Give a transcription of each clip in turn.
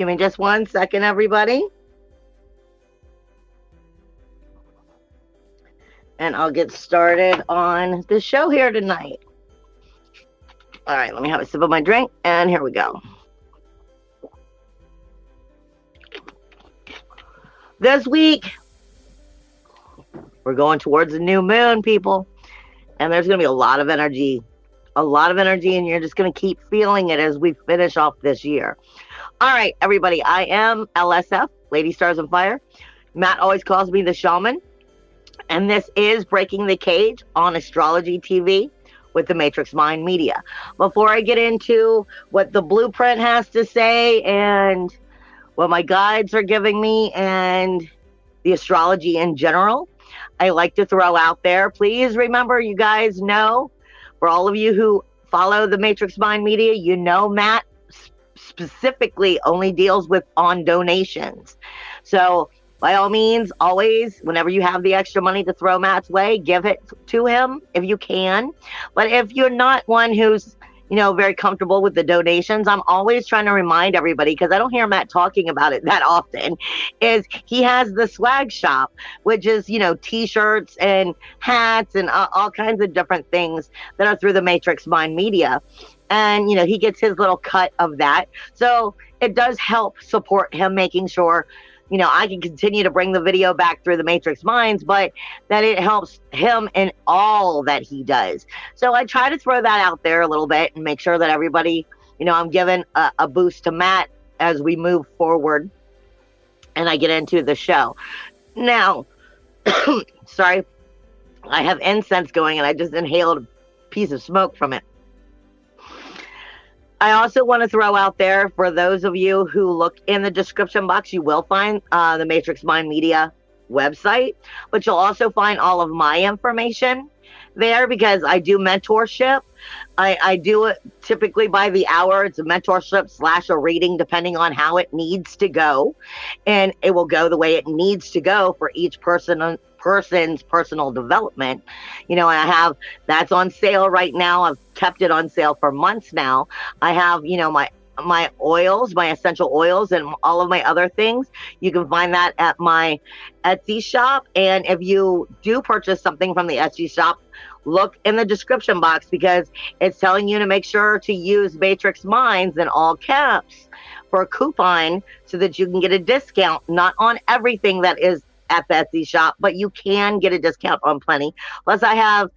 Give me just 1 second, everybody. And I'll get started on the show here tonight. All right, let me have a sip of my drink, and here we go. This week, we're going towards the new moon, people. And there's going to be a lot of energy, and you're just going to keep feeling it as we finish off this year. All right, everybody, I am LSF, Lady Stars on Fire. Matt always calls me the shaman. And this is Breaking the Cage on Astrology TV with the Matrix Mind Media. Before I get into what the blueprint has to say and what my guides are giving me and the astrology in general, I like to throw out there, please remember, you guys know, for all of you who follow the Matrix Mind Media, you know Matt specifically only deals with on donations. So by all means, always, whenever you have the extra money to throw Matt's way, give it to him if you can. But if you're not one who's, very comfortable with the donations, I'm always trying to remind everybody, because I don't hear Matt talking about it that often, is he has the swag shop, which is, T-shirts and hats and all kinds of different things that are through the Matrix Mind Media. And, he gets his little cut of that. So it does help support him making sure I can continue to bring the video back through the Matrix Minds, but that it helps him in all that he does. So I try to throw that out there a little bit and make sure that everybody, I'm giving a boost to Matt as we move forward and I get into the show. Now, sorry, I have incense going and I just inhaled a piece of smoke from it. I also want to throw out there, for those of you who look in the description box, you will find the Matrix Mind Media website, but you'll also find all of my information there, because I do mentorship. I do it typically by the hour. It's a mentorship / a reading, depending on how it needs to go. And it will go the way it needs to go for each person's personal development. I have that's on sale right now. I've kept it on sale for months now. I have, my oils, my essential oils, and all of my other things. You can find that at my Etsy shop. And if you do purchase something from the Etsy shop, look in the description box, because it's telling you to make sure to use Matrix Minds in all caps for a coupon so that you can get a discount, not on everything that is at the Etsy shop, but you can get a discount on plenty. Plus I have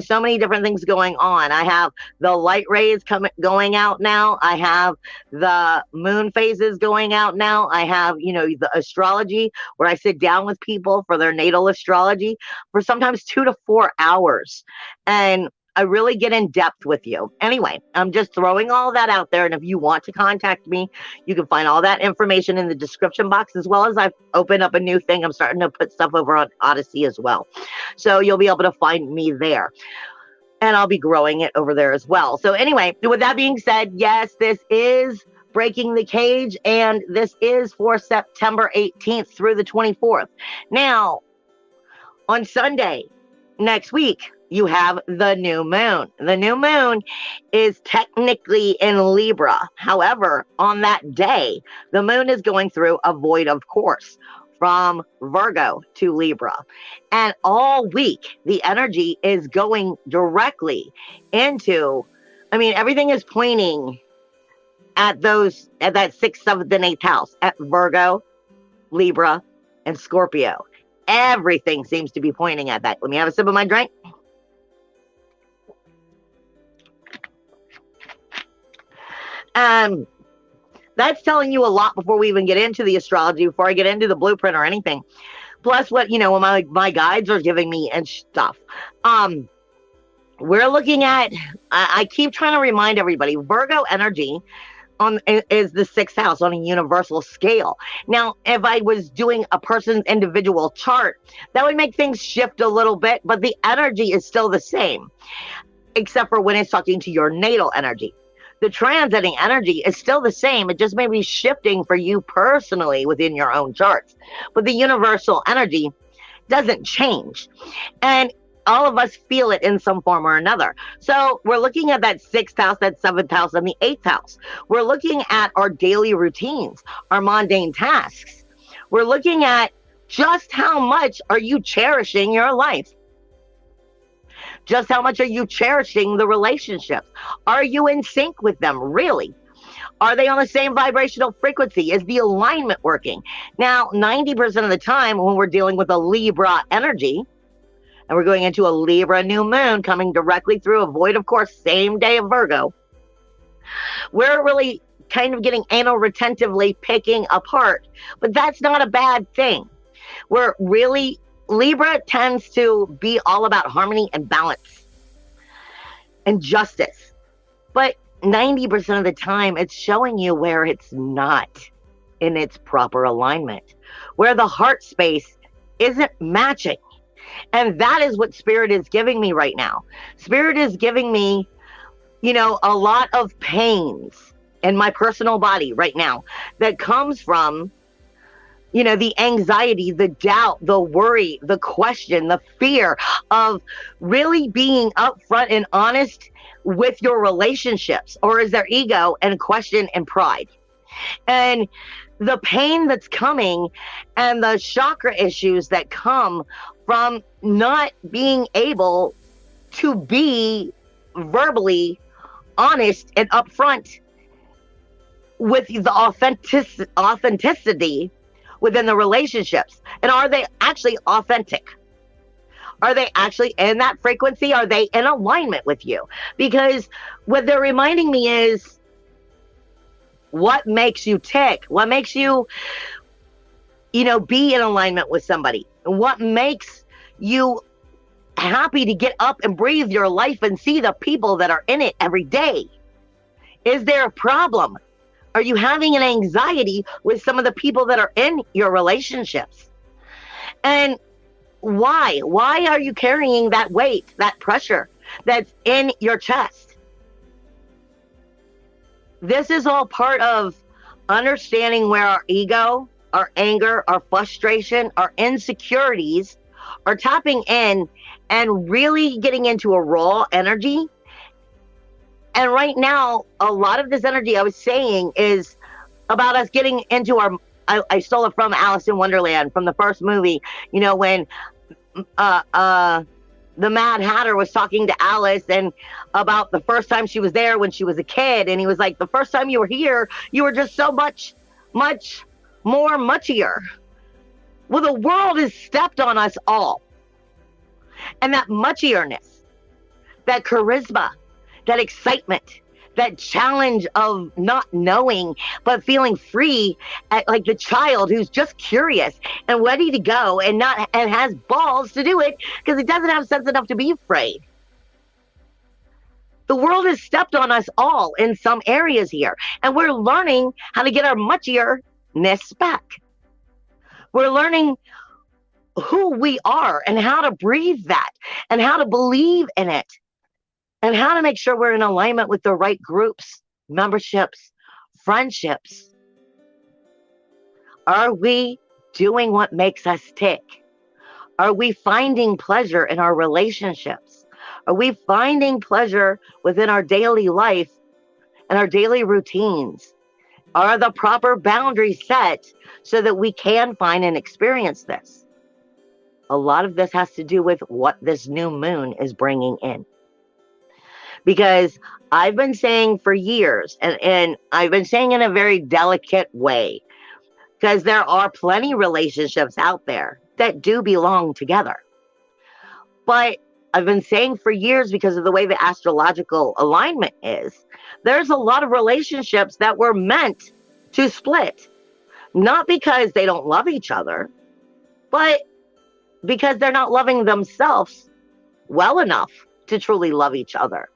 so many different things going on. I have the light rays going out now. I have the moon phases going out now. I have, the astrology, where I sit down with people for their natal astrology for sometimes 2 to 4 hours. And I really get in depth with you. Anyway, I'm just throwing all that out there. And if you want to contact me, you can find all that information in the description box, as well as I've opened up a new thing. I'm starting to put stuff over on Odyssey as well. So you'll be able to find me there. And I'll be growing it over there as well. So anyway, with that being said, yes, this is Breaking the Cage. And this is for September 18th through the 24th. Now, on Sunday next week, you have the new moon. The new moon is technically in Libra. However, on that day, the moon is going through a void of course from Virgo to Libra. And all week, the energy is going directly into, everything is pointing at that 6th, 7th, and 8th house, at Virgo, Libra, and Scorpio. Everything seems to be pointing at that. Let me have a sip of my drink. That's telling you a lot before we even get into the astrology, before I get into the blueprint or anything. Plus what, my guides are giving me and stuff. We're looking at, I keep trying to remind everybody, Virgo energy is the 6th house on a universal scale. Now, if I was doing a person's individual chart, that would make things shift a little bit, but the energy is still the same, except for when it's talking to your natal energy. The transiting energy is still the same. It just may be shifting for you personally within your own charts. But the universal energy doesn't change. And all of us feel it in some form or another. So we're looking at that 6th house, that 7th house, and the 8th house. We're looking at our daily routines, our mundane tasks. We're looking at just how much are you cherishing your life? Just how much are you cherishing the relationships? Are you in sync with them, really? Are they on the same vibrational frequency? Is the alignment working? Now, 90% of the time when we're dealing with a Libra energy, and we're going into a Libra new moon coming directly through a void, of course, same day of Virgo, we're really kind of getting anal retentively picking apart. But that's not a bad thing. We're really, Libra tends to be all about harmony and balance and justice. But 90% of the time, it's showing you where it's not in its proper alignment, where the heart space isn't matching. And that is what Spirit is giving me right now. Spirit is giving me, a lot of pains in my personal body right now that comes from, the anxiety, the doubt, the worry, the question, the fear of really being upfront and honest with your relationships, or is there ego and question and pride? And the pain that's coming and the chakra issues that come from not being able to be verbally honest and upfront with the authenticity within the relationships. And are they actually authentic? Are they actually in that frequency? Are they in alignment with you? Because what they're reminding me is what makes you tick, what makes you, be in alignment with somebody, and what makes you happy to get up and breathe your life and see the people that are in it every day. Is there a problem? Are you having an anxiety with some of the people that are in your relationships? And why? Why are you carrying that weight, that pressure that's in your chest? This is all part of understanding where our ego, our anger, our frustration, our insecurities are tapping in and really getting into a raw energy. And right now, a lot of this energy I was saying is about us getting into our, I stole it from Alice in Wonderland, from the first movie, when the Mad Hatter was talking to Alice and about the first time she was there when she was a kid. And he was like, the first time you were here, you were just so much more muchier. Well, the world has stepped on us all. And that muchierness, that charisma, that excitement, that challenge of not knowing, but feeling free, like the child who's just curious and ready to go and has balls to do it because he doesn't have sense enough to be afraid. The world has stepped on us all in some areas here, and we're learning how to get our muchierness back. We're learning who we are and how to breathe that and how to believe in it. And how to make sure we're in alignment with the right groups, memberships, friendships. Are we doing what makes us tick? Are we finding pleasure in our relationships? Are we finding pleasure within our daily life and our daily routines? Are the proper boundaries set so that we can find and experience this? A lot of this has to do with what this new moon is bringing in. Because I've been saying for years, and I've been saying in a very delicate way, because there are plenty of relationships out there that do belong together. But I've been saying for years, because of the way the astrological alignment is, there's a lot of relationships that were meant to split. Not because they don't love each other, but because they're not loving themselves well enough to truly love each other.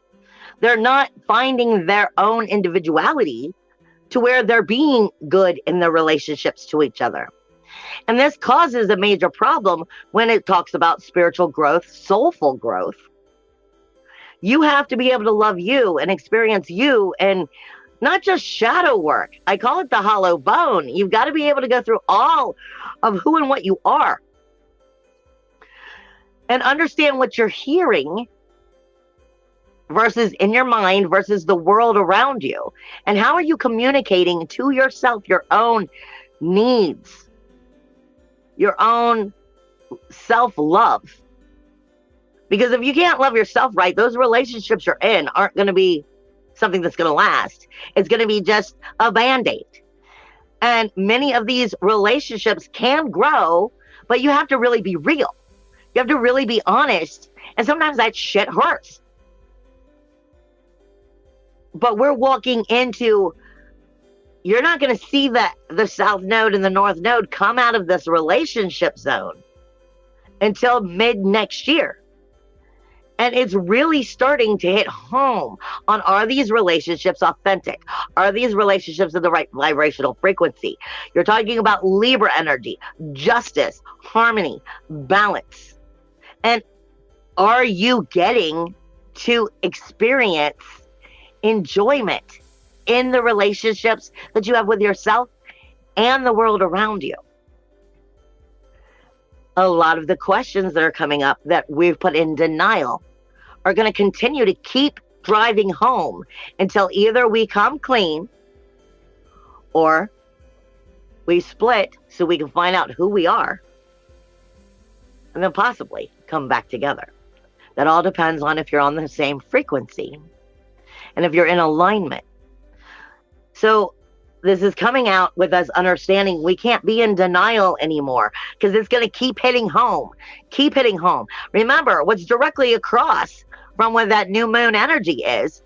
They're not finding their own individuality to where they're being good in their relationships to each other. And this causes a major problem when it talks about spiritual growth, soulful growth. You have to be able to love you and experience you, and not just shadow work. I call it the hollow bone. You've got to be able to go through all of who and what you are. and understand what you're hearing versus in your mind versus the world around you. And how are you communicating to yourself your own needs, your own self-love? Because if you can't love yourself right, those relationships you're in aren't going to be something that's going to last. It's going to be just a Band-Aid. And many of these relationships can grow, but you have to really be real. You have to really be honest. And sometimes that shit hurts. But we're walking into, you're not going to see the South Node and the North Node come out of this relationship zone until mid next year. And it's really starting to hit home on, are these relationships authentic? Are these relationships in the right vibrational frequency? You're talking about Libra energy, justice, harmony, balance. And are you getting to experience enjoyment in the relationships that you have with yourself and the world around you? A lot of the questions that are coming up that we've put in denial are going to continue to keep driving home until either we come clean or we split so we can find out who we are and then possibly come back together. That all depends on if you're on the same frequency and if you're in alignment. So this is coming out with us understanding we can't be in denial anymore, because it's going to keep hitting home. Keep hitting home. Remember, what's directly across from where that new moon energy is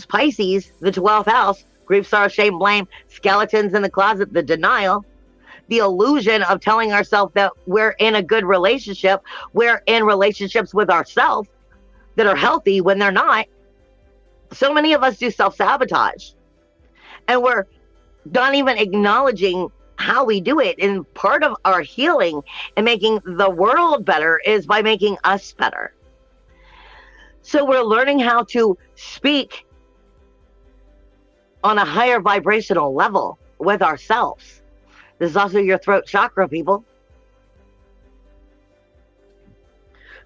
Pisces, the 12th house, grief, sorrow, shame, blame, skeletons in the closet, the denial, the illusion of telling ourselves that we're in a good relationship. We're in relationships with ourselves that are healthy when they're not. So many of us do self-sabotage, and we're not even acknowledging how we do it. And part of our healing and making the world better is by making us better. So we're learning how to speak on a higher vibrational level with ourselves. This is also your throat chakra, people.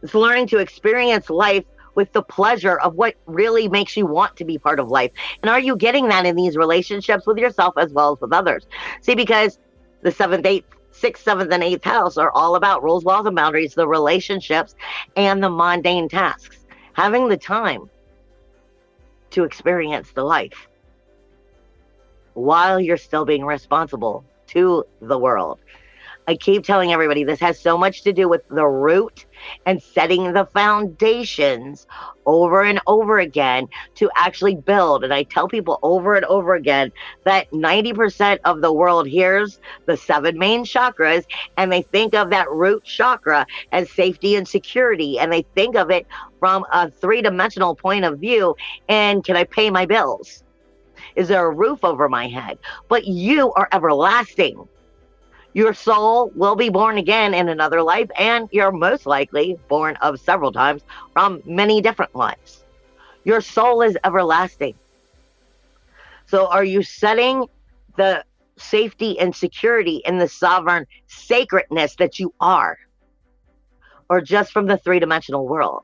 It's learning to experience life with the pleasure of what really makes you want to be part of life. And are you getting that in these relationships with yourself as well as with others? See, because the 7th, 6th, 7th, and 8th house are all about rules, laws, and boundaries, the relationships, and the mundane tasks. Having the time to experience the life while you're still being responsible to the world. I keep telling everybody this has so much to do with the root and setting the foundations over and over again to actually build. And I tell people over and over again that 90% of the world hears the 7 main chakras and they think of that root chakra as safety and security. And they think of it from a 3-dimensional point of view. And can I pay my bills? Is there a roof over my head? But you are everlasting. Your soul will be born again in another life, and you're most likely born of several times from many different lives. Your soul is everlasting. So are you setting the safety and security in the sovereign sacredness that you are? Or just from the 3-dimensional world?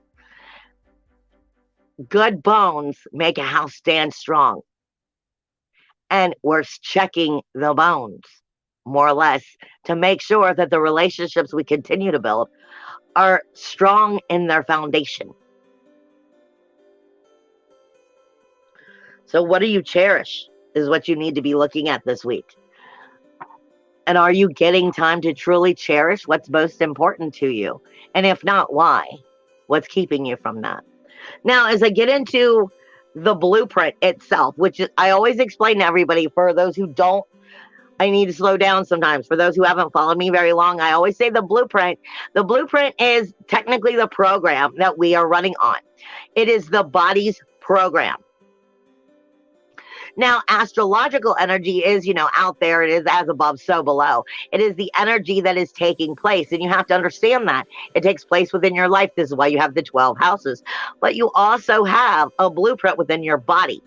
Good bones make a house stand strong. And we're checking the bones, more or less, to make sure that the relationships we continue to build are strong in their foundation. So what do you cherish is what you need to be looking at this week. And are you getting time to truly cherish what's most important to you? And if not, why? What's keeping you from that? Now, as I get into the blueprint itself, which I always explain to everybody, for those who don't, I need to slow down sometimes. For those who haven't followed me very long, I always say the blueprint. The blueprint is technically the program that we are running on. It is the body's program. Now, astrological energy is, out there. It is as above, so below. It is the energy that is taking place. And you have to understand that. It takes place within your life. This is why you have the 12 houses. But you also have a blueprint within your body.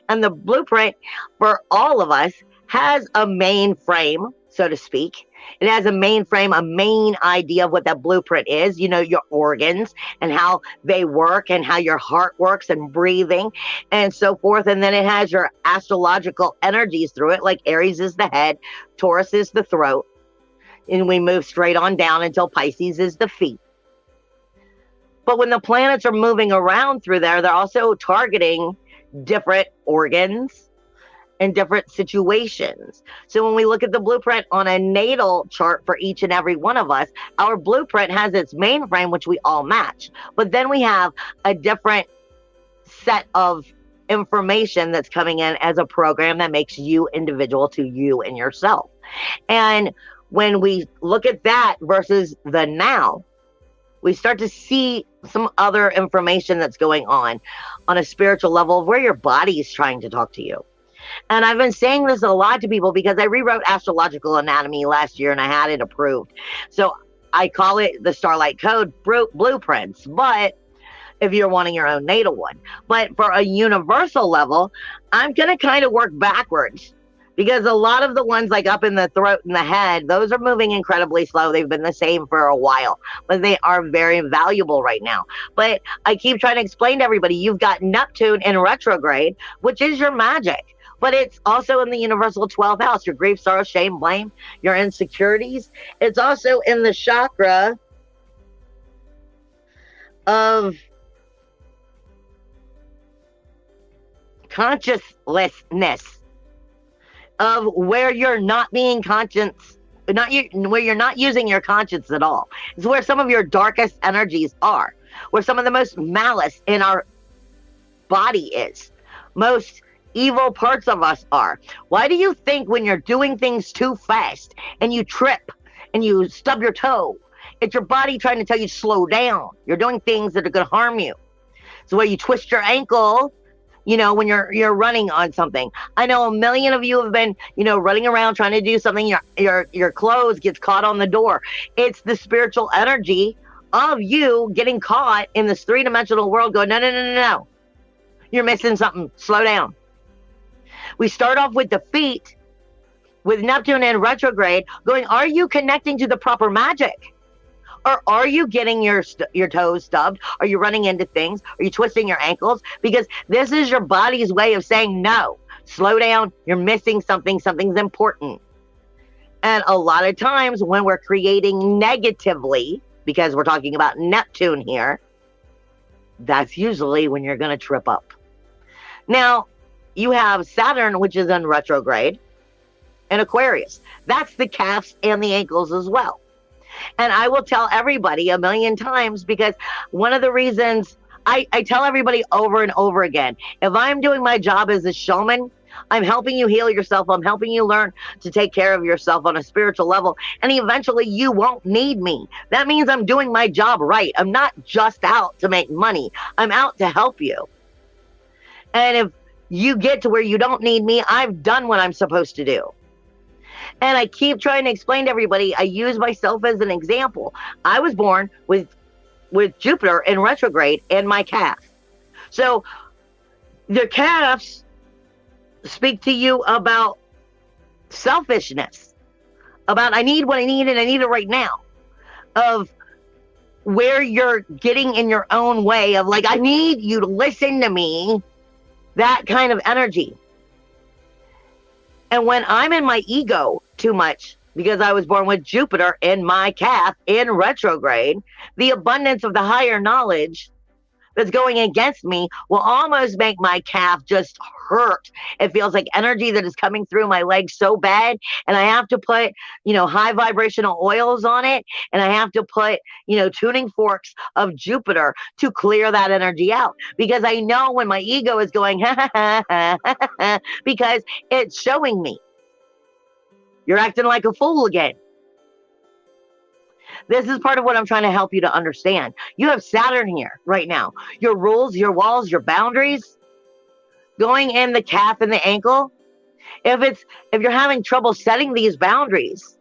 And the blueprint for all of us has a main frame, so to speak. It has a main frame, a main idea of what that blueprint is, your organs and how they work and how your heart works and breathing and so forth. And then it has your astrological energies through it, like Aries is the head, Taurus is the throat. And we move straight on down until Pisces is the feet. But when the planets are moving around through there, they're also targeting different organs and different situations. So when we look at the blueprint on a natal chart for each and every one of us, our blueprint has its main frame, which we all match. But then we have a different set of information that's coming in as a program that makes you individual to you and yourself. And when we look at that versus the now, we start to see some other information that's going on a spiritual level of where your body is trying to talk to you. And I've been saying this a lot to people because I rewrote Astrological Anatomy last year and I had it approved. So I call it the Starlight Code Blueprints, but if you're wanting your own natal one. But for a universal level, I'm going to kind of work backwards. Because a lot of the ones like up in the throat and the head, those are moving incredibly slow. They've been the same for a while, but they are very valuable right now. But I keep trying to explain to everybody, you've got Neptune in retrograde, which is your magic. But it's also in the universal 12th house, your grief, sorrow, shame, blame, your insecurities. It's also in the chakra of consciousness. Of where you're not being conscious, where you're not using your conscience at all. It's where some of your darkest energies are, where some of the most malice in our body is, most evil parts of us are. Why do you think when you're doing things too fast and you trip and you stub your toe, it's your body trying to tell you to slow down? You're doing things that are going to harm you. So where you twist your ankle, when you're running on something. I know a million of you have been, running around trying to do something. Your clothes gets caught on the door. It's the spiritual energy of you getting caught in this three-dimensional world going, no. You're missing something. Slow down. We start off with the feet, with Neptune in retrograde, going, are you connecting to the proper magic? Or are you getting your toes stubbed? Are you running into things? Are you twisting your ankles? Because this is your body's way of saying, no, slow down. You're missing something. Something's important. And a lot of times when we're creating negatively, because we're talking about Neptune here, that's usually when you're going to trip up. Now, you have Saturn, which is in retrograde, and Aquarius. That's the calves and the ankles as well. And I will tell everybody a million times, because one of the reasons I tell everybody over and over again, if I'm doing my job as a shaman, I'm helping you heal yourself. I'm helping you learn to take care of yourself on a spiritual level. And eventually you won't need me. That means I'm doing my job right. I'm not just out to make money. I'm out to help you. And if you get to where you don't need me, I've done what I'm supposed to do. And I keep trying to explain to everybody, I use myself as an example. I was born with Jupiter in retrograde in my calf. So the calves speak to you about selfishness, about I need what I need and I need it right now, of where you're getting in your own way of like, I need you to listen to me, that kind of energy. And when I'm in my ego too much, because I was born with Jupiter in my calf in retrograde, the abundance of the higher knowledge that's going against me will almost make my calf just hurt. It feels like energy that is coming through my legs so bad. And I have to put, high vibrational oils on it. And I have to put, tuning forks of Jupiter to clear that energy out. Because I know when my ego is going, because it's showing me you're acting like a fool again. This is part of what I'm trying to help you to understand. You have Saturn here right now. Your rules, your walls, your boundaries going in the calf and the ankle. If you're having trouble setting these boundaries,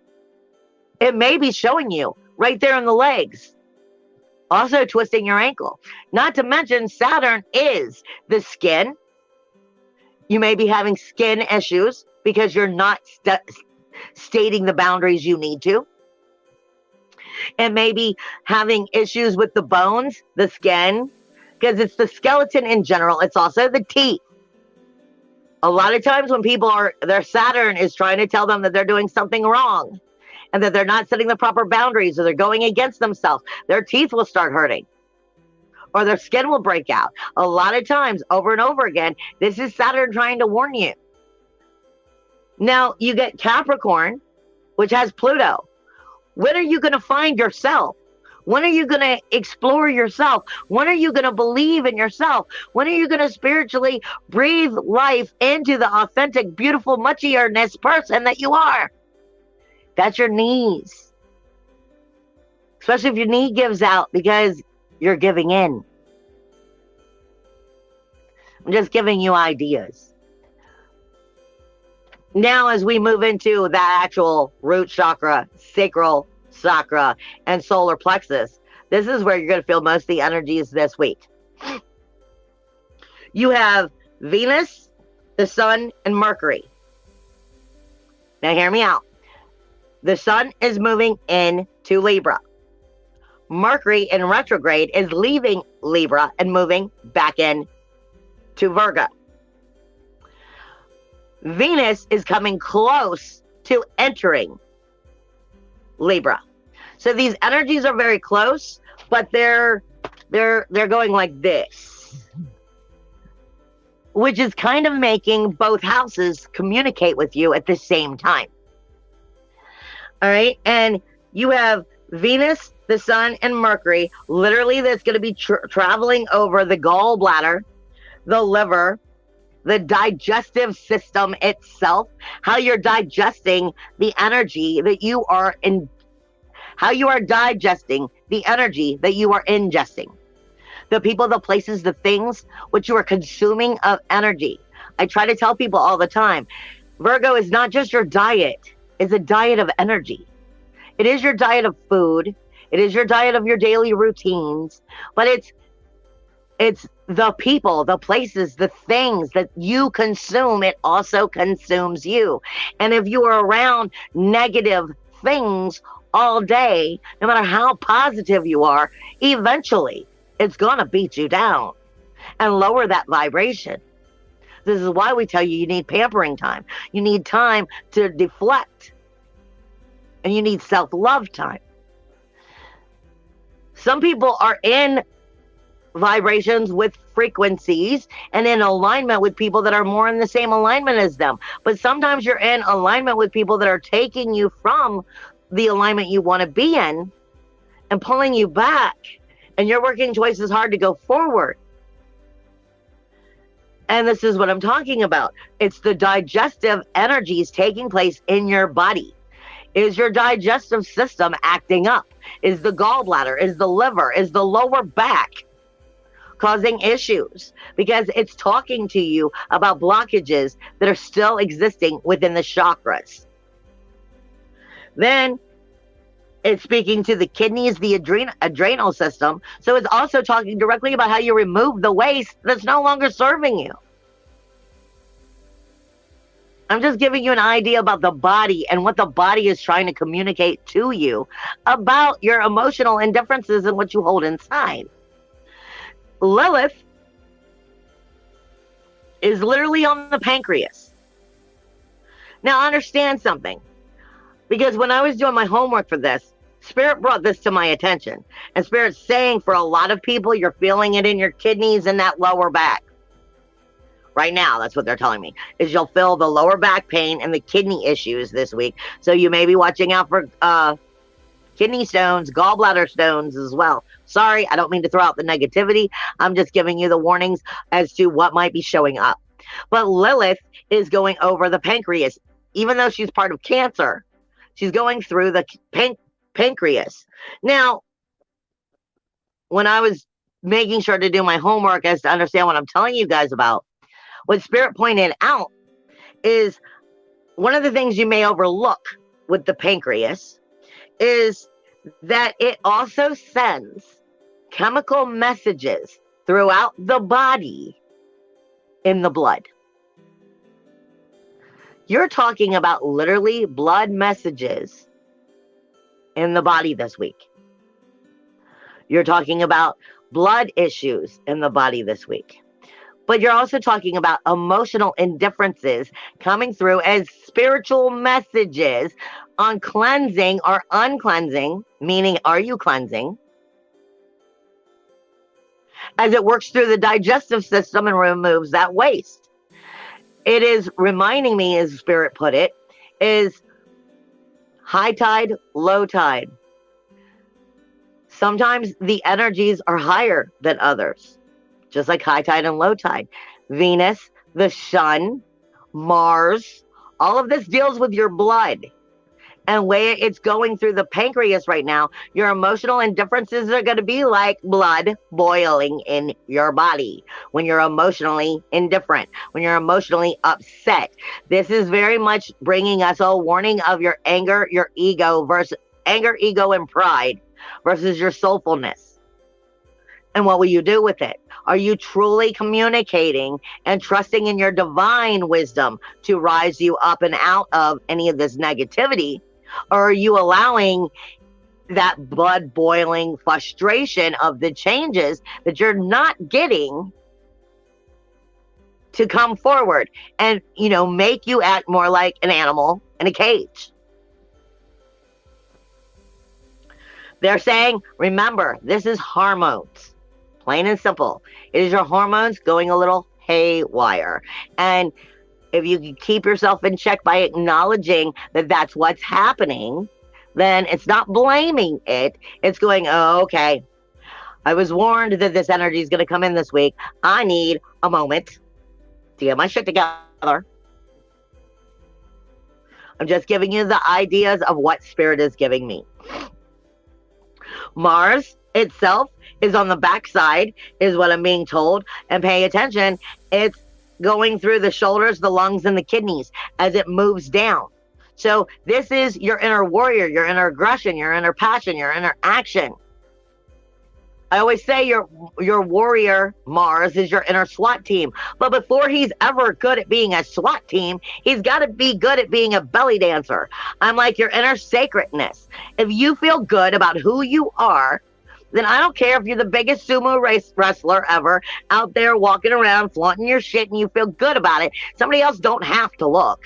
it may be showing you right there in the legs. Also twisting your ankle. Not to mention Saturn is the skin. You may be having skin issues because you're not stating the boundaries you need to. And maybe having issues with the bones, the skin, because it's the skeleton in general. It's also the teeth. A lot of times when people their Saturn is trying to tell them that they're doing something wrong and that they're not setting the proper boundaries or they're going against themselves, their teeth will start hurting or their skin will break out. A lot of times, over and over again, this is Saturn trying to warn you. Now, you get Capricorn, which has Pluto. When are you going to find yourself? When are you going to explore yourself? When are you going to believe in yourself? When are you going to spiritually breathe life into the authentic, beautiful, muchierness person that you are? That's your knees. Especially if your knee gives out because you're giving in. I'm just giving you ideas. Now, as we move into the actual root chakra, sacral chakra, and solar plexus, this is where you're going to feel most of the energies this week. You have Venus, the Sun, and Mercury. Now, hear me out. The Sun is moving into Libra. Mercury in retrograde is leaving Libra and moving back in to Virgo. Venus is coming close to entering Libra. So these energies are very close, but they're going like this, which is kind of making both houses communicate with you at the same time. All right, and you have Venus, the Sun, and Mercury. Literally, that's going to be traveling over the gallbladder, the liver, the digestive system itself, how you're digesting the energy that you are in, how you are digesting the energy that you are ingesting. The people, the places, the things which you are consuming of energy. I try to tell people all the time, Virgo is not just your diet, it's a diet of energy. It is your diet of food. It is your diet of your daily routines, but it's the people, the places, the things that you consume. It also consumes you. And if you are around negative things all day, no matter how positive you are, eventually it's going to beat you down and lower that vibration. This is why we tell you need pampering time. You need time to deflect. And you need self-love time. Some people are in vibrations with frequencies and in alignment with people that are more in the same alignment as them. But sometimes you're in alignment with people that are taking you from the alignment you want to be in and pulling you back. And you're working twice as hard to go forward. And this is what I'm talking about. It's the digestive energies taking place in your body. Is your digestive system acting up? Is the gallbladder, is the liver, is the lower back causing issues? Because it's talking to you about blockages that are still existing within the chakras. Then it's speaking to the kidneys, the adrenal system. So it's also talking directly about how you remove the waste that's no longer serving you. I'm just giving you an idea about the body and what the body is trying to communicate to you about your emotional indifferences and what you hold inside. Lilith is literally on the pancreas. Now, understand something. Because when I was doing my homework for this, Spirit brought this to my attention. And Spirit's saying for a lot of people, you're feeling it in your kidneys and that lower back. Right now, that's what they're telling me, is you'll feel the lower back pain and the kidney issues this week. So you may be watching out for kidney stones, gallbladder stones as well. Sorry, I don't mean to throw out the negativity. I'm just giving you the warnings as to what might be showing up. But Lilith is going over the pancreas. Even though she's part of Cancer, she's going through the pancreas. Now, when I was making sure to do my homework as to understand what I'm telling you guys about, what Spirit pointed out is one of the things you may overlook with the pancreas is that it also sends chemical messages throughout the body in the blood. You're talking about literally blood messages in the body this week. You're talking about blood issues in the body this week. But you're also talking about emotional indifferences coming through as spiritual messages on cleansing or uncleansing, meaning, are you cleansing? As it works through the digestive system and removes that waste. It is reminding me, as Spirit put it, is high tide, low tide. Sometimes the energies are higher than others, just like high tide and low tide. Venus, the sun, Mars, all of this deals with your blood. And way it's going through the pancreas right now, your emotional indifferences are going to be like blood boiling in your body when you're emotionally indifferent, when you're emotionally upset. This is very much bringing us a warning of your anger, your ego versus anger, ego, and pride versus your soulfulness. And what will you do with it? Are you truly communicating and trusting in your divine wisdom to rise you up and out of any of this negativity? Or are you allowing that blood boiling frustration of the changes that you're not getting to come forward and, make you act more like an animal in a cage? They're saying, remember, this is hormones. Plain and simple. It is your hormones going a little haywire. And if you can keep yourself in check by acknowledging that that's what's happening, then it's not blaming it. It's going, oh, okay, I was warned that this energy is going to come in this week. I need a moment to get my shit together. I'm just giving you the ideas of what Spirit is giving me. Mars itself is on the backside, is what I'm being told. And pay attention, it's going through the shoulders, the lungs, and the kidneys as it moves down. So this is your inner warrior, your inner aggression, your inner passion, your inner action. I always say your warrior, Mars, is your inner SWAT team. But before he's ever good at being a SWAT team, he's got to be good at being a belly dancer. I'm like your inner sacredness. If you feel good about who you are, then I don't care if you're the biggest sumo race wrestler ever out there walking around flaunting your shit and you feel good about it. Somebody else don't have to look.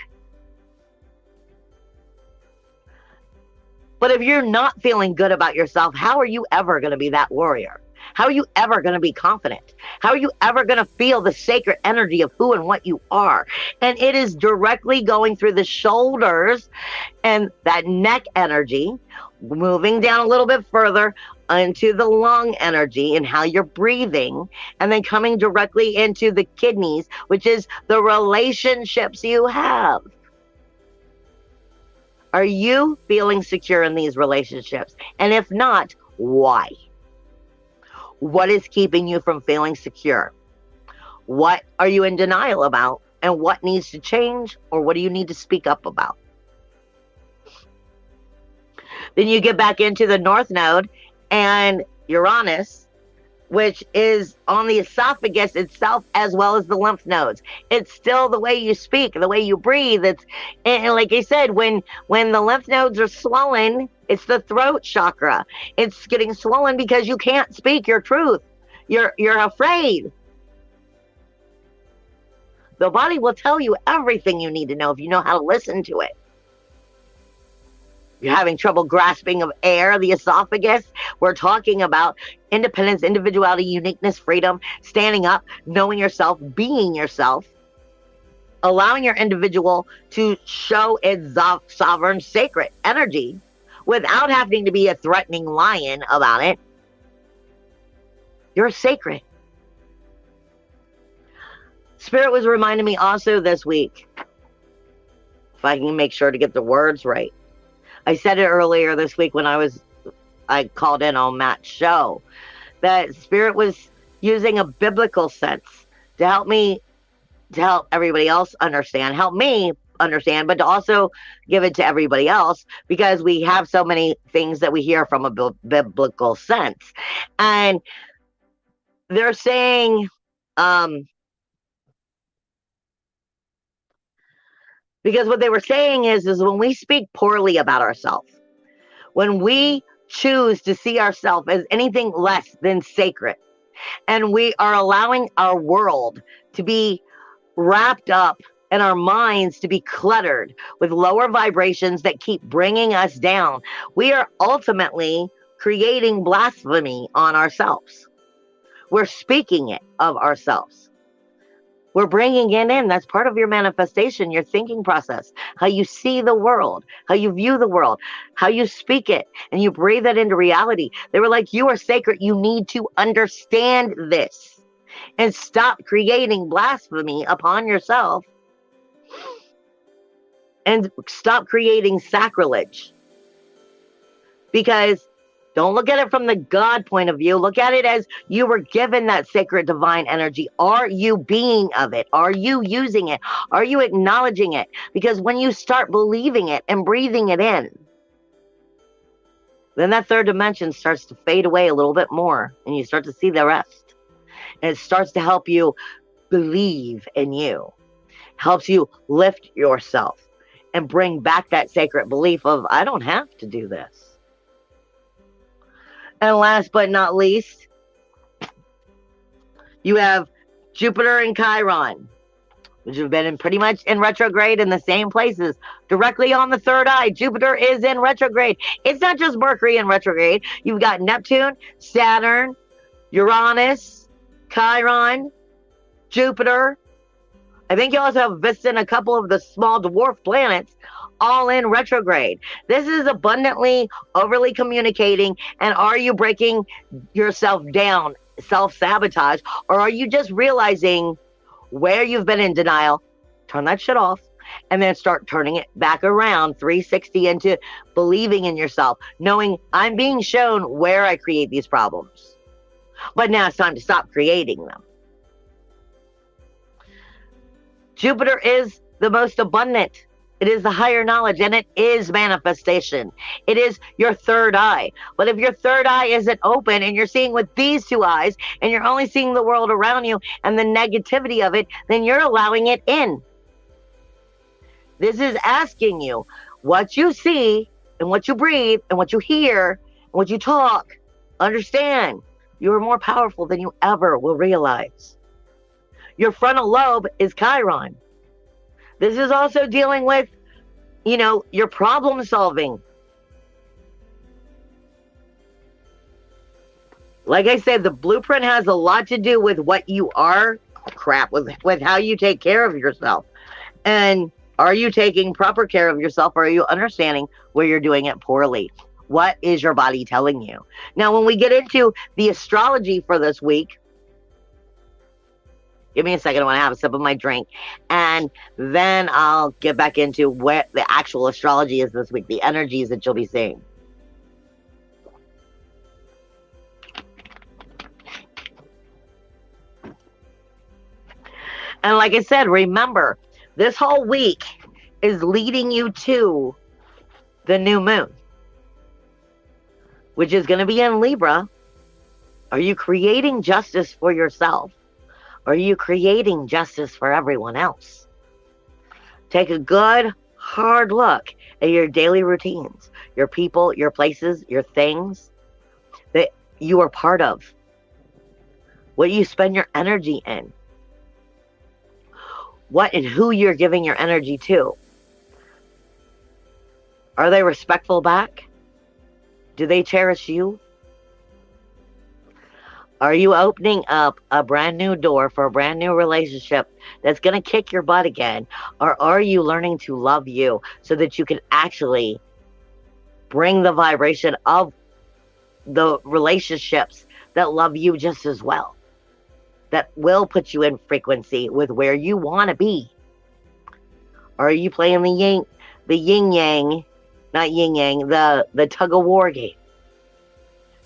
But if you're not feeling good about yourself, how are you ever going to be that warrior? How are you ever going to be confident? How are you ever going to feel the sacred energy of who and what you are? And it is directly going through the shoulders and that neck energy, moving down a little bit further into the lung energy and how you're breathing, and then coming directly into the kidneys, which is the relationships you have. Are you feeling secure in these relationships? And if not, why? What is keeping you from feeling secure? What are you in denial about? And what needs to change? Or what do you need to speak up about? Then you get back into the North Node and Uranus, which is on the esophagus itself as well as the lymph nodes. It's still the way you speak, the way you breathe. And like I said, when the lymph nodes are swollen, it's the throat chakra. It's getting swollen because you can't speak your truth. You're afraid. The body will tell you everything you need to know if you know how to listen to it. You're having trouble grasping of air, the esophagus. We're talking about independence, individuality, uniqueness, freedom, standing up, knowing yourself, being yourself, allowing your individual to show its sovereign, sacred energy without having to be a threatening lion about it. You're sacred. Spirit was reminding me also this week, if I can make sure to get the words right. I said it earlier this week when I called in on Matt's show, that Spirit was using a biblical sense to help everybody else understand, help me understand, but to also give it to everybody else, because we have so many things that we hear from a biblical sense. And they're saying, Because what they were saying is when we speak poorly about ourselves, when we choose to see ourselves as anything less than sacred, and we are allowing our world to be wrapped up and our minds to be cluttered with lower vibrations that keep bringing us down, we are ultimately creating blasphemy on ourselves. We're speaking it of ourselves. We're bringing it in. That's part of your manifestation, your thinking process, how you see the world, how you view the world, how you speak it, and you breathe it into reality. They were like, you are sacred. You need to understand this and stop creating blasphemy upon yourself and stop creating sacrilege. Because don't look at it from the God point of view. Look at it as you were given that sacred divine energy. Are you being of it? Are you using it? Are you acknowledging it? Because when you start believing it and breathing it in, then that third dimension starts to fade away a little bit more and you start to see the rest. And it starts to help you believe in you, helps you lift yourself and bring back that sacred belief of, I don't have to do this. And last but not least, you have Jupiter and Chiron, which have been pretty much in retrograde in the same places, directly on the third eye. Jupiter is in retrograde. It's not just Mercury in retrograde. You've got Neptune, Saturn, Uranus, Chiron, Jupiter. I think you also have Vesta and a couple of the small dwarf planets all in retrograde. This is abundantly overly communicating. And are you breaking yourself down, self-sabotage, or are you just realizing where you've been in denial? Turn that shit off and then start turning it back around 360 into believing in yourself, knowing I'm being shown where I create these problems. But now it's time to stop creating them. Jupiter is the most abundant. It is the higher knowledge, and it is manifestation. It is your third eye. But if your third eye isn't open and you're seeing with these two eyes and you're only seeing the world around you and the negativity of it, then you're allowing it in. This is asking you what you see and what you breathe and what you hear and what you talk. Understand, you are more powerful than you ever will realize. Your frontal lobe is Chiron. This is also dealing with, your problem solving. Like I said, the blueprint has a lot to do with what you are, with how you take care of yourself. And are you taking proper care of yourself? Or are you understanding where you're doing it poorly? What is your body telling you? Now, when we get into the astrology for this week, give me a second. I want to have a sip of my drink. And then I'll get back into what the actual astrology is this week, the energies that you'll be seeing. And like I said, remember, this whole week is leading you to the new moon, which is going to be in Libra. Are you creating justice for yourself? Or are you creating justice for everyone else? Take a good, hard look at your daily routines, your people, your places, your things that you are part of. What you spend your energy in. What and who you're giving your energy to. Are they respectful back? Do they cherish you? Are you opening up a brand new door for a brand new relationship that's going to kick your butt again? Or are you learning to love you so that you can actually bring the vibration of the relationships that love you just as well? That will put you in frequency with where you want to be. Or are you playing the yin-yang, not yin-yang, the tug-of-war game?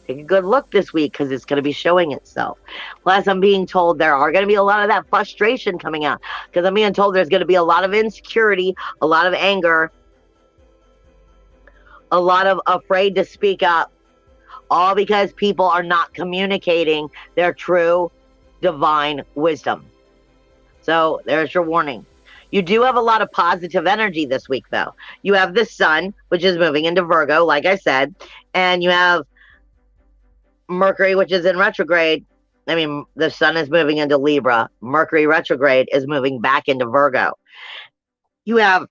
Take a good look this week because it's going to be showing itself. Plus, I'm being told there are going to be a lot of that frustration coming out because I'm being told there's going to be a lot of insecurity, a lot of anger, a lot of afraid to speak up, all because people are not communicating their true divine wisdom. So there's your warning. You do have a lot of positive energy this week, though. You have the sun, which is moving into Virgo, like I said, and you have Mercury, which is in retrograde. I mean, the sun is moving into Libra. Mercury retrograde is moving back into Virgo. You have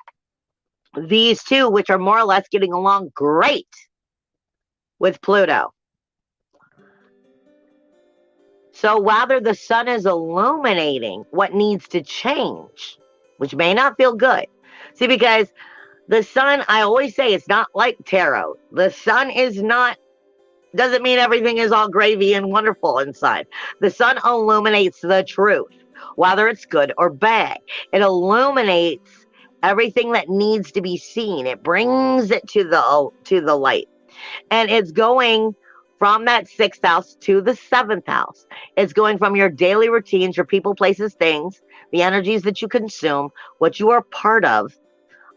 these two, which are more or less getting along great with Pluto. So whether the sun is illuminating what needs to change, which may not feel good. See, because the sun, I always say, it's not like tarot. The sun is not, doesn't mean everything is all gravy and wonderful inside. The sun illuminates the truth, whether it's good or bad. It illuminates everything that needs to be seen. It brings it to the light. And it's going from that 6th house to the 7th house. It's going from your daily routines, your people, places, things, the energies that you consume, what you are part of,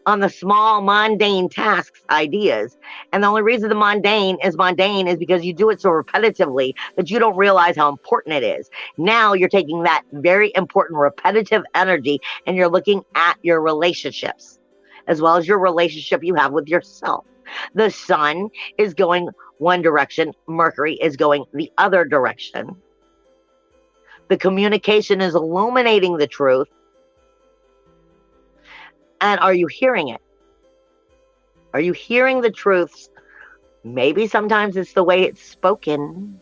on the small, mundane tasks, ideas. And the only reason the mundane is because you do it so repetitively that you don't realize how important it is. Now you're taking that very important repetitive energy and you're looking at your relationships, as well as your relationship you have with yourself. The sun is going one direction. Mercury is going the other direction. The communication is illuminating the truth. And are you hearing it? Are you hearing the truths? Maybe sometimes it's the way it's spoken.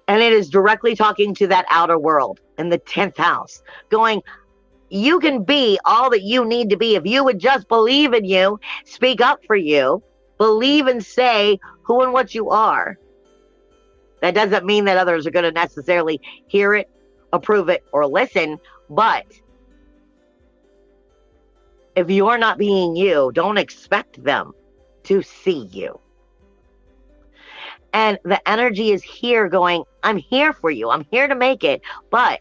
And it is directly talking to that outer world in the 10th house, going, you can be all that you need to be if you would just believe in you, speak up for you, believe and say who and what you are. That doesn't mean that others are going to necessarily hear it, approve it, or listen, but if you're not being you, don't expect them to see you. And the energy is here going, I'm here for you. I'm here to make it. But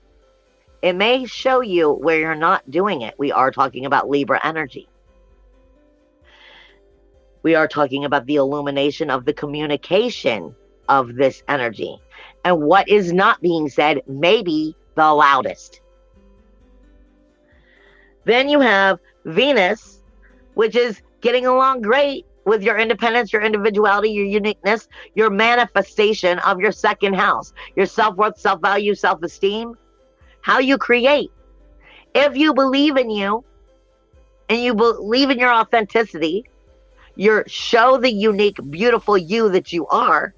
it may show you where you're not doing it. We are talking about Libra energy. We are talking about the illumination of the communication of this energy. And what is not being said may be the loudest. Then you have Venus, which is getting along great with your independence, your individuality, your uniqueness, your manifestation of your 2nd house, your self-worth, self-value, self-esteem, how you create. If you believe in you and you believe in your authenticity, you show the unique, beautiful you that you are,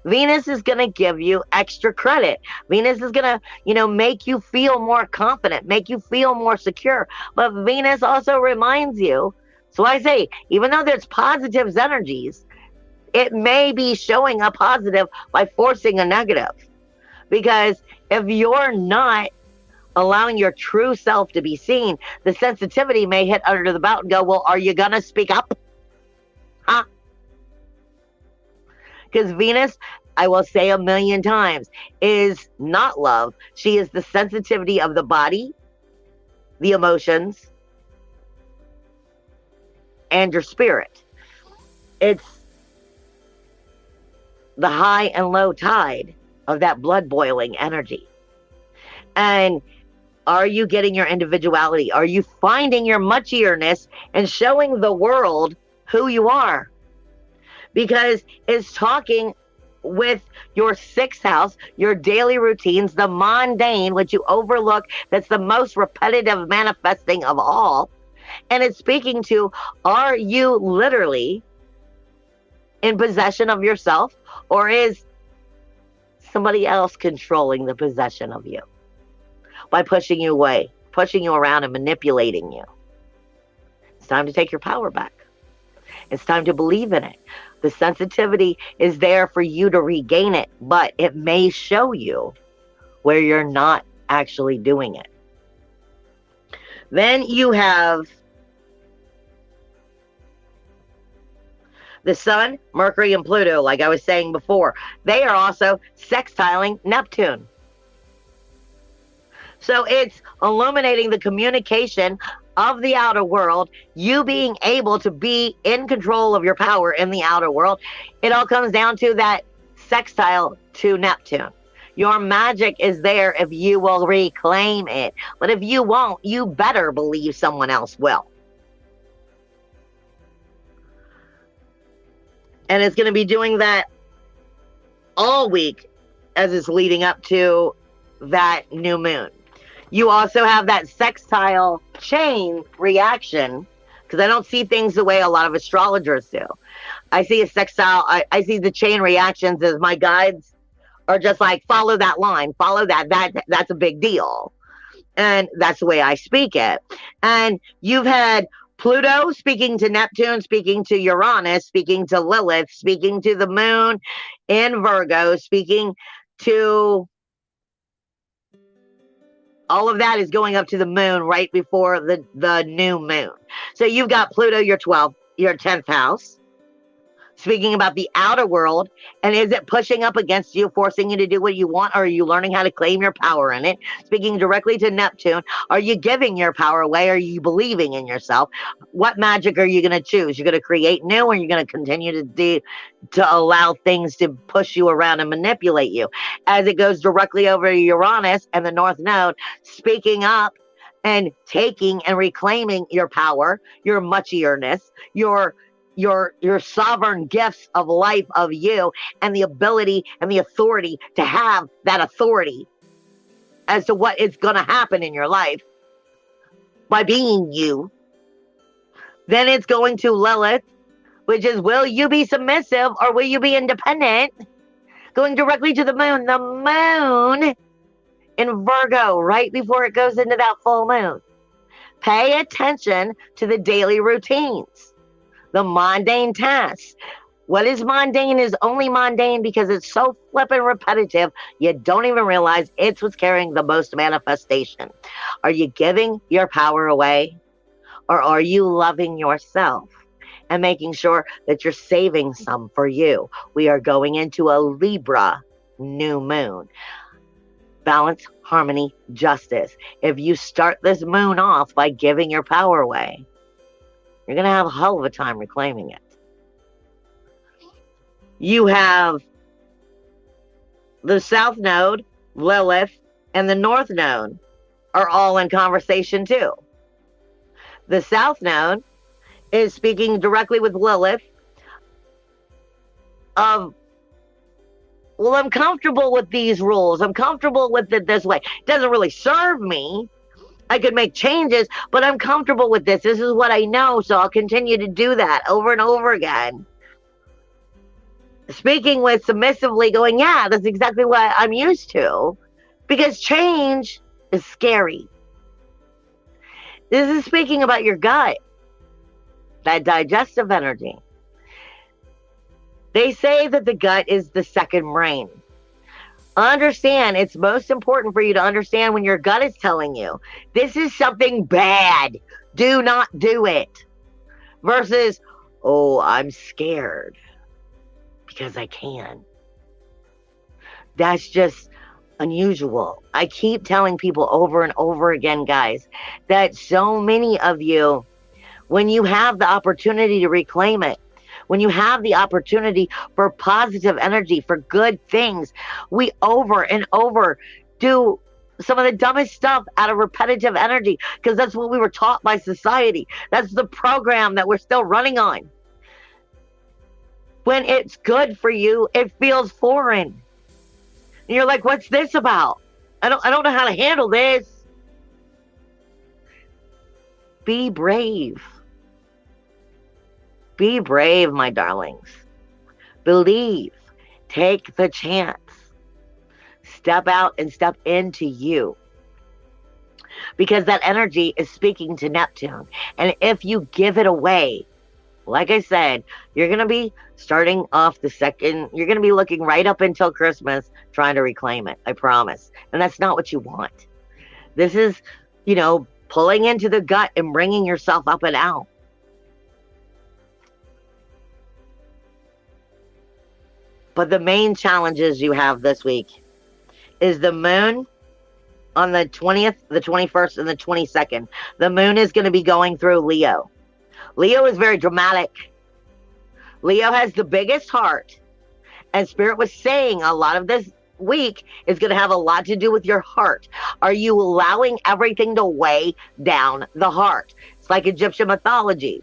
Venus is going to give you extra credit. Venus is going to, make you feel more confident, make you feel more secure. But Venus also reminds you, so I say, even though there's positive energies, it may be showing a positive by forcing a negative. Because if you're not allowing your true self to be seen, the sensitivity may hit under the belt and go, well, are you going to speak up? Huh? Because Venus, I will say 1,000,000 times, is not love. She is the sensitivity of the body, the emotions, and your spirit. It's the high and low tide of that blood boiling energy. And are you getting your individuality? Are you finding your muchierness and showing the world who you are? Because it's talking with your 6th house, your daily routines, the mundane, which you overlook, that's the most repetitive manifesting of all. And it's speaking to, are you literally in possession of yourself, or is somebody else controlling the possession of you by pushing you away, pushing you around and manipulating you? It's time to take your power back. It's time to believe in it. The sensitivity is there for you to regain it, but it may show you where you're not actually doing it. Then you have the sun, Mercury, and Pluto, like I was saying before. They are also sextiling Neptune. So it's illuminating the communication of the outer world, you being able to be in control of your power in the outer world. It all comes down to that sextile to Neptune. Your magic is there if you will reclaim it. But if you won't, you better believe someone else will. And it's going to be doing that all week as it's leading up to that new moon. You also have that sextile chain reaction, because I don't see things the way a lot of astrologers do. I see a sextile, I see the chain reactions as my guides are just like, follow that line, follow that's a big deal. And that's the way I speak it. And you've had Pluto speaking to Neptune, speaking to Uranus, speaking to Lilith, speaking to the moon in Virgo, speaking to... all of that is going up to the moon right before the new moon. So you've got Pluto, your 10th house, speaking about the outer world. And is it pushing up against you, forcing you to do what you want? Or are you learning how to claim your power in it? Speaking directly to Neptune, are you giving your power away? Are you believing in yourself? What magic are you going to choose? You're going to create new, or you're going to continue to allow things to push you around and manipulate you? As it goes directly over Uranus and the North Node, speaking up and taking and reclaiming your power, your muchierness, your sovereign gifts of life of you, and the ability and the authority to have that authority as to what is going to happen in your life by being you. Then it's going to Lilith, which is, will you be submissive or will you be independent? Going directly to the moon in Virgo, right before it goes into that full moon. Pay attention to the daily routines, the mundane tasks. What is mundane is only mundane because it's so flippin' repetitive, you don't even realize it's what's carrying the most manifestation. Are you giving your power away? Or are you loving yourself and making sure that you're saving some for you? We are going into a Libra new moon. Balance, harmony, justice. If you start this moon off by giving your power away, you're going to have a hell of a time reclaiming it. You have the South Node, Lilith, and the North Node are all in conversation too. The South Node is speaking directly with Lilith of, well, I'm comfortable with these rules. I'm comfortable with it this way. It doesn't really serve me. I could make changes, but I'm comfortable with this. This is what I know, so I'll continue to do that over and over again. Speaking with submissively, going, yeah, that's exactly what I'm used to, because change is scary. This is speaking about your gut, that digestive energy. They say that the gut is the second brain. Understand, it's most important for you to understand when your gut is telling you, this is something bad, do not do it. Versus, oh, I'm scared because I can. That's just unusual. I keep telling people over and over again, guys, that so many of you, when you have the opportunity to reclaim it, when you have the opportunity for positive energy, for good things, we over and over do some of the dumbest stuff out of repetitive energy, because that's what we were taught by society. That's the program that we're still running on. When it's good for you, it feels foreign. And you're like, what's this about? I don't know how to handle this. Be brave. Be brave, my darlings. Believe. Take the chance. Step out and step into you. Because that energy is speaking to Neptune. And if you give it away, like I said, you're going to be starting off you're going to be looking right up until Christmas trying to reclaim it. I promise. And that's not what you want. This is, pulling into the gut and bringing yourself up and out. But the main challenges you have this week is the moon on the 20th, the 21st, and the 22nd. The moon is going to be going through Leo. Leo is very dramatic. Leo has the biggest heart. And Spirit was saying a lot of this week is going to have a lot to do with your heart. Are you allowing everything to weigh down the heart? It's like Egyptian mythology.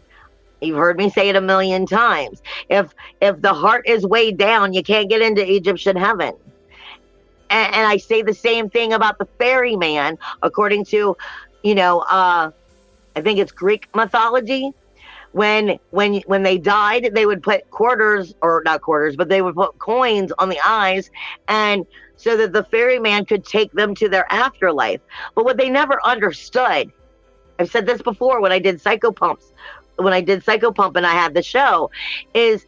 You've heard me say it a million times. If the heart is weighed down, you can't get into Egyptian heaven. And I say the same thing about the ferryman, according to, I think it's Greek mythology. When they died, they would put quarters, or not quarters, but they would put coins on the eyes, and so that the ferryman could take them to their afterlife. But what they never understood, I've said this before when I did Psychopump and I had the show, is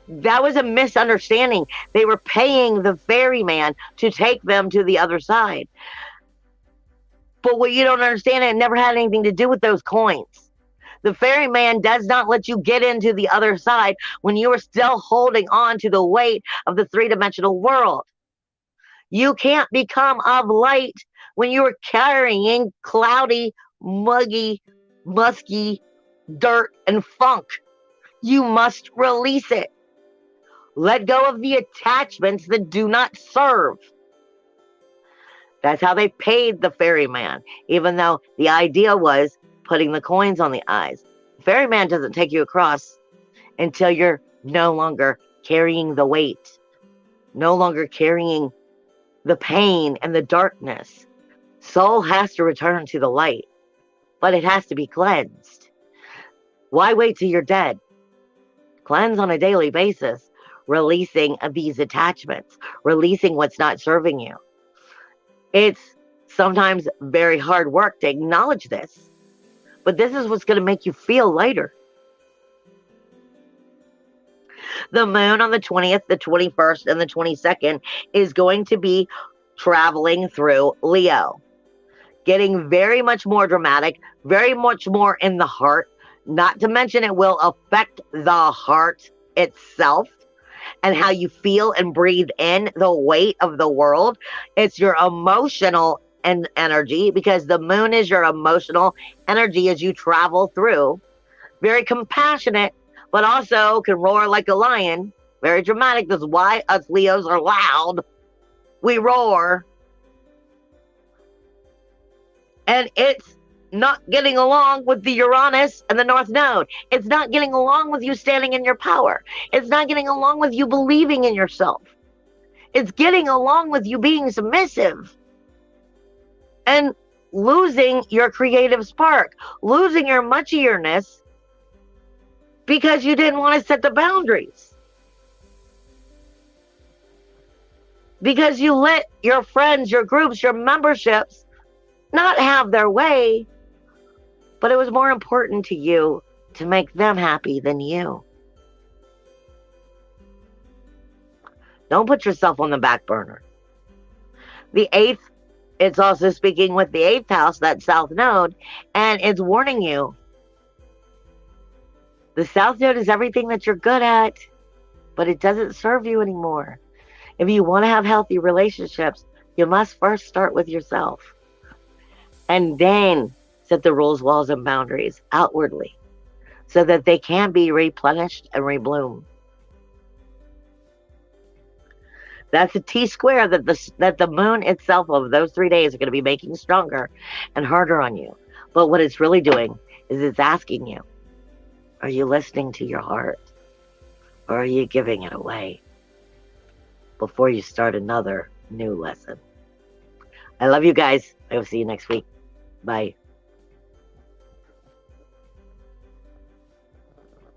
that was a misunderstanding. They were paying the ferryman to take them to the other side. But what you don't understand, it never had anything to do with those coins. The ferryman does not let you get into the other side when you are still holding on to the weight of the three-dimensional world. You can't become of light when you are carrying cloudy, muggy, musky dirt and funk. You must release it. Let go of the attachments that do not serve. That's how they paid the ferryman, even though the idea was putting the coins on the eyes. The ferryman doesn't take you across until you're no longer carrying the weight, no longer carrying the pain and the darkness. Soul has to return to the light, but it has to be cleansed. Why wait till you're dead? Cleanse on a daily basis, releasing these attachments, releasing what's not serving you. It's sometimes very hard work to acknowledge this, but this is what's going to make you feel lighter. The moon on the 20th, the 21st, and the 22nd is going to be traveling through Leo, getting very much more dramatic, very much more in the heart. Not to mention it will affect the heart itself and how you feel and breathe in the weight of the world. It's your emotional and energy, because the moon is your emotional energy as you travel through. Very compassionate, but also can roar like a lion. Very dramatic. That's why us Leos are loud. We roar. And it's not getting along with the Uranus and the North Node. It's not getting along with you standing in your power. It's not getting along with you believing in yourself. It's getting along with you being submissive and losing your creative spark, losing your muchierness because you didn't want to set the boundaries. Because you let your friends, your groups, your memberships not have their way. But it was more important to you to make them happy than you. Don't put yourself on the back burner. The 8th, it's also speaking with the 8th house, that South Node, and it's warning you. The South Node is everything that you're good at, but it doesn't serve you anymore. If you want to have healthy relationships, you must first start with yourself. And then set the rules, laws, and boundaries outwardly so that they can be replenished and rebloom. That's a T-square that the moon itself of those 3 days are going to be making stronger and harder on you. But what it's really doing is it's asking you, are you listening to your heart? Or are you giving it away before you start another new lesson? I love you guys. I will see you next week. Bye.